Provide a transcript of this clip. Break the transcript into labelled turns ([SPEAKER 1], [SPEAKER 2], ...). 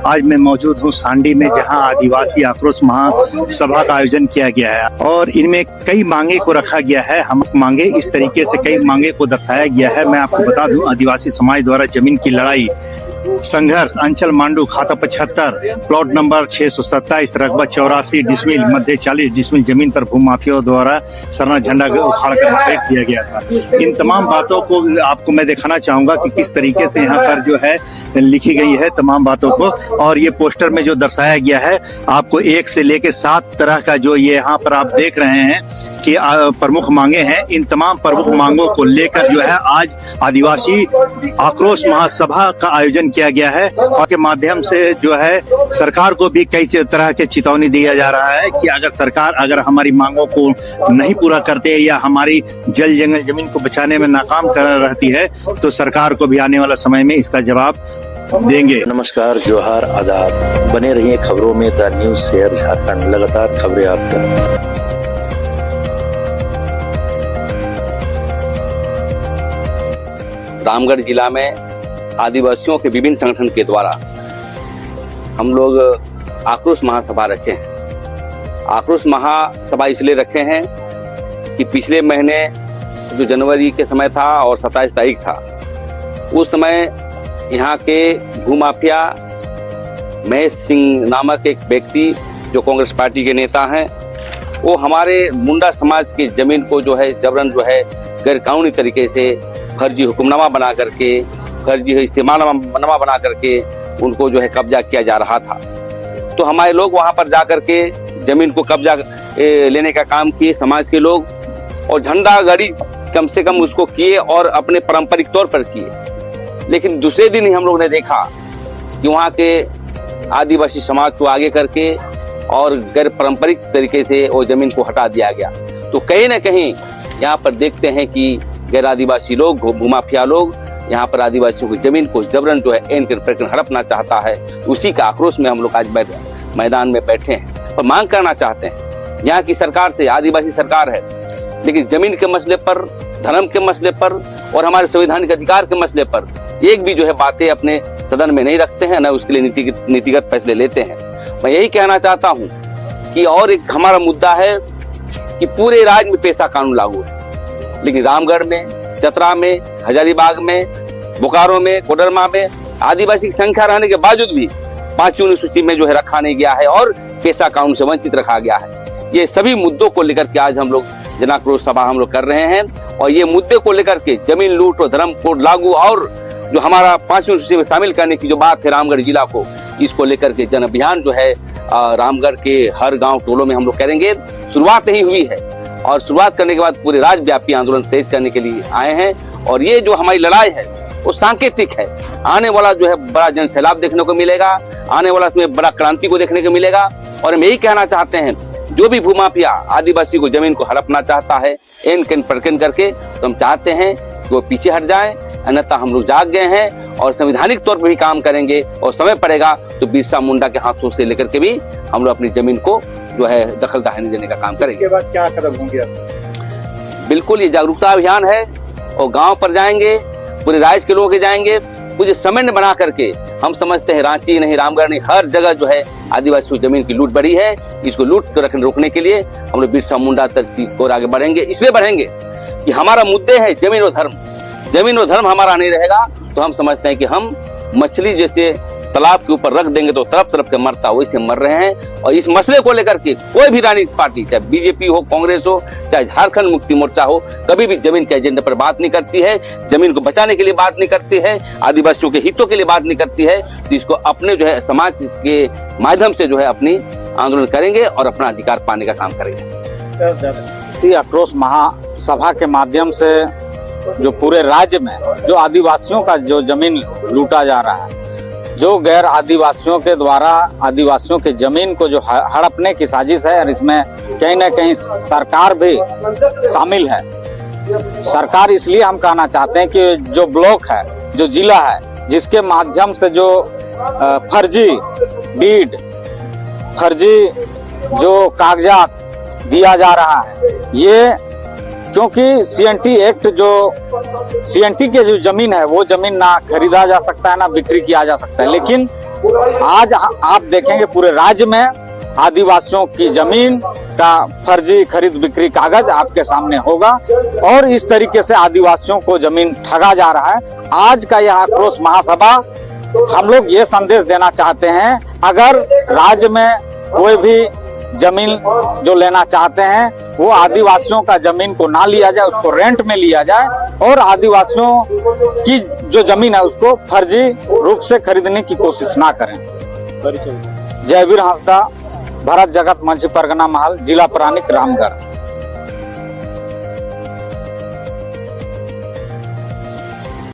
[SPEAKER 1] आज मैं मौजूद हूँ सांडी में, जहाँ आदिवासी आक्रोश महासभा का आयोजन किया गया है और इनमें कई मांगे को रखा गया है। हम मांगे इस तरीके से कई मांगे को दर्शाया गया है। मैं आपको बता दूं, आदिवासी समाज द्वारा जमीन की लड़ाई संघर्ष अंचल मांडू खाता 75 प्लॉट नंबर 627 रकबा 84 डिसमिल मध्य 40 डिसमिल जमीन पर भूमाफियाओं द्वारा सरना झंडा उखाड़ कर फेंक दिया गया था। इन तमाम बातों को आपको मैं दिखाना चाहूंगा कि किस तरीके से यहाँ पर जो है लिखी गई है तमाम बातों को। और ये पोस्टर में जो दर्शाया गया है, आपको 1 से लेकर 7 तरह का जो ये यहाँ पर आप देख रहे हैं कि प्रमुख मांगे हैं। इन तमाम प्रमुख मांगों को लेकर जो है आज आदिवासी आक्रोश महासभा का आयोजन किया गया है और के माध्यम से जो है सरकार को भी कई तरह के चेतावनी दिया जा रहा है कि अगर सरकार अगर हमारी मांगों को नहीं पूरा करते या हमारी जल जंगल जमीन को बचाने में नाकाम कर रहती है तो सरकार को भी आने वाला समय में इसका जवाब देंगे।
[SPEAKER 2] नमस्कार, जोहार, आदाब। बने रहिए खबरों में द न्यूज शेयर झारखंड, लगातार खबरें आप तक।
[SPEAKER 3] रामगढ़ जिला में आदिवासियों के विभिन्न संगठन के द्वारा हम लोग आक्रोश महासभा रखे हैं। आक्रोश महासभा इसलिए रखे हैं कि पिछले महीने जो जनवरी के समय था और 27 तारीख था, उस समय यहाँ के भूमाफिया महेश सिंह नामक एक व्यक्ति जो कांग्रेस पार्टी के नेता हैं, वो हमारे मुंडा समाज की जमीन को जो है जबरन जो है गैर कानूनी तरीके से फर्जी हुक्मनामा बना करके, फर्जी इस्तेमालनामा बना करके उनको जो है कब्जा किया जा रहा था। तो हमारे लोग वहां पर जाकर के जमीन को कब्जा लेने का काम किए, समाज के लोग, और झंडा गाड़ी कम से कम उसको किए और अपने पारंपरिक तौर पर किए। लेकिन दूसरे दिन ही हम लोग ने देखा कि वहाँ के आदिवासी समाज को आगे करके और गैर पारंपरिक तरीके से वो जमीन को हटा दिया गया। तो कहीं ना कहीं यहाँ पर देखते हैं कि गैर आदिवासी लोग, भूमाफिया लोग यहाँ पर आदिवासियों की जमीन को जबरन जो है एन कर प्रकरण हड़पना चाहता है। उसी का आक्रोश में हम लोग आज मैदान में बैठे हैं और मांग करना चाहते हैं। यहाँ की सरकार से, आदिवासी सरकार है, लेकिन जमीन के मसले पर, धर्म के मसले पर और हमारे संवैधानिक अधिकार के मसले पर एक भी जो है बातें अपने सदन में नहीं रखते हैं, न उसके लिए नीतिगत फैसले लेते हैं। मैं यही कहना चाहता हूँ कि और एक हमारा मुद्दा है कि पूरे राज्य में पेशा कानून लागू है, लेकिन रामगढ़ में, चतरा में, हजारीबाग में, बोकारो में, कोडरमा में आदिवासी की संख्या रहने के बावजूद भी 5वीं अनुसूची में जो है रखा नहीं गया है और पेशा कानून से वंचित रखा गया है। ये सभी मुद्दों को लेकर के आज हम लोग जन आक्रोश सभा हम लोग कर रहे हैं और ये मुद्दे को लेकर के जमीन लूट और धर्म कोड लागू और जो हमारा 5वीं अनुसूची में शामिल करने की जो बात है रामगढ़ जिला को, इसको लेकर के जन अभियान जो है रामगढ़ के हर गाँव टोलों में हम लोग करेंगे। शुरुआत ही हुई है और शुरुआत करने के बाद पूरे राज्यव्यापी आंदोलन तेज करने के लिए आए हैं। और ये जो हमारी लड़ाई है वो सांकेतिक है। आने वाला जो है बड़ा जन सैलाब देखने को मिलेगा, आने वाला इसमें बड़ा क्रांति को देखने को मिलेगा। और हम यही कहना चाहते हैं, जो भी भूमाफिया आदिवासी को जमीन को हड़पना चाहता है एन कैन प्रकन करके, तो हम चाहते हैं कि वो पीछे हट जाए, अन्यथा हम लोग जाग गए हैं और संवैधानिक तौर पर भी काम करेंगे और समय पड़ेगा तो बिरसा मुंडा के हाथों से लेकर के भी हम लोग अपनी जमीन को जो है दखलदारी देने का काम करेंगे।
[SPEAKER 1] इसके बाद क्या कदम होंगे?
[SPEAKER 3] बिल्कुल ये जागरूकता अभियान है और गांव पर जाएंगे, पूरे राज्य के लोग जाएंगे, कुछ समन्वय बना करके। हम समझते हैं रांची नहीं, रामगढ़ नहीं, हर जगह जो है आदिवासी जमीन की लूट बढ़ी है। इसको लूट को रोकने के लिए हम लोग बिरसा मुंडा तर्ज की ओर आगे बढ़ेंगे। इसलिए बढ़ेंगे कि हमारा मुद्दे है जमीन और धर्म। जमीन और धर्म हमारा नहीं रहेगा तो हम समझते हैं कि हम मछली जैसे तालाब के ऊपर रख देंगे तो तरफ तरफ के मरता वैसे मर रहे हैं। और इस मसले को लेकर के कोई भी राजनीतिक पार्टी, चाहे बीजेपी हो, कांग्रेस हो, चाहे झारखंड मुक्ति मोर्चा हो, कभी भी जमीन के एजेंडे पर बात नहीं करती है, जमीन को बचाने के लिए बात नहीं करती है, आदिवासियों के हितों के लिए बात नहीं करती है। तो इसको अपने जो है समाज के माध्यम से जो है अपनी आंदोलन करेंगे और अपना अधिकार पाने का काम करेंगे।
[SPEAKER 4] इसी आक्रोश महासभा के माध्यम से जो पूरे राज्य में जो आदिवासियों का जो जमीन लूटा जा रहा है, जो गैर आदिवासियों के द्वारा आदिवासियों के जमीन को जो हड़पने की साजिश है, और इसमें कहीं ना कहीं सरकार भी शामिल है। सरकार इसलिए हम कहना चाहते हैं कि जो ब्लॉक है, जो जिला है, जिसके माध्यम से जो फर्जी डीड, फर्जी जो कागजात दिया जा रहा है, ये क्योंकि सीएनटी एक्ट जो सीएनटी के जो जमीन है वो जमीन ना खरीदा जा सकता है ना बिक्री किया जा सकता है। लेकिन आज आप देखेंगे पूरे राज्य में आदिवासियों की जमीन का फर्जी खरीद बिक्री कागज आपके सामने होगा और इस तरीके से आदिवासियों को जमीन ठगा जा रहा है। आज का यह आक्रोश महासभा हम लोग ये संदेश देना चाहते हैं, अगर राज्य में कोई भी जमीन जो लेना चाहते हैं वो आदिवासियों का जमीन को ना लिया जाए, उसको रेंट में लिया जाए और आदिवासियों की जो जमीन है उसको फर्जी रूप से खरीदने की कोशिश ना करें। जयवीर हंसदा, भरत जगत मंझी परगना महल, जिला प्राणिक रामगढ़।